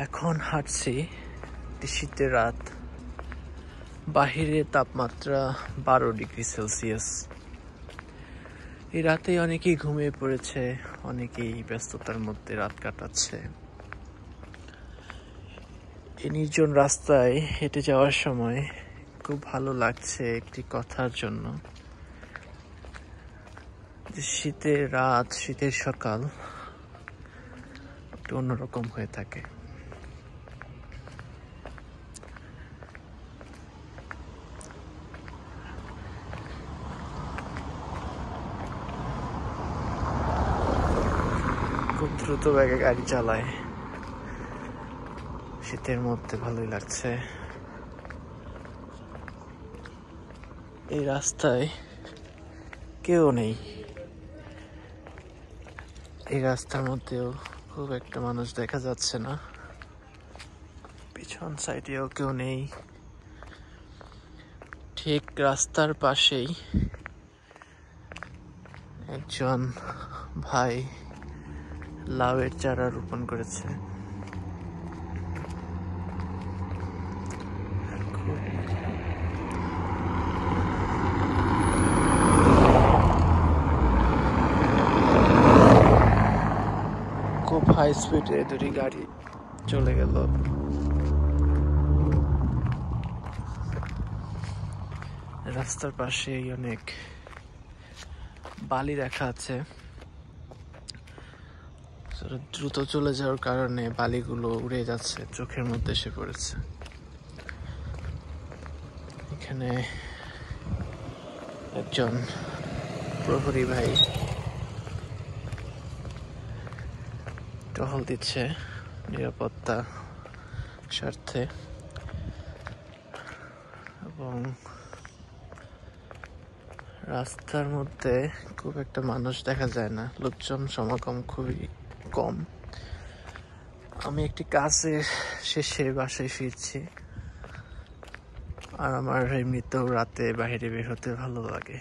এখন হাঁটছি শীতের রাত, বাহিরে তাপমাত্রা 12 ডিগ্রি সেলসিয়াস। এই রাতে অনেকেই ঘুমিয়ে পড়েছে, অনেকেই ব্যস্ততার মধ্যে রাত কাটাচ্ছে। এই নির্জন রাস্তায় হেঁটে যাওয়ার সময় খুব ভালো লাগছে একটি কথার জন্য, যে শীতের রাত, শীতের সকাল একটু অন্যরকম হয়ে থাকে। খুব দ্রুত বেগে গাড়ি চালায়, শীতের মধ্যে ভালোই লাগছে। এই রাস্তায় কেউ নেই, এই রাস্তার মধ্যেও খুব একটা মানুষ দেখা যাচ্ছে না, পিছন সাইডেও কেউ নেই। ঠিক রাস্তার পাশেই একজন ভাই লাউয়ের চারা রোপণ করেছে। খুব হাই স্পিডে দুটি গাড়ি চলে গেল। রাস্তার পাশেই অনেক বালি রাখা আছে, দ্রুত চলে যাওয়ার কারণে বালিগুলো উড়ে যাচ্ছে, চোখের মধ্যে এসে পড়েছে। এখানে একজন প্রহরী ভাই টহল দিচ্ছে নিরাপত্তা স্বার্থে, এবং রাস্তার মধ্যে খুব একটা মানুষ দেখা যায় না, লোকজন সমাগম খুবই কম। আমি একটি কাজের শেষে বাসায় ফিরছি, আর আমার এমনিতেও রাতে বাইরে বের হতে ভালো লাগে।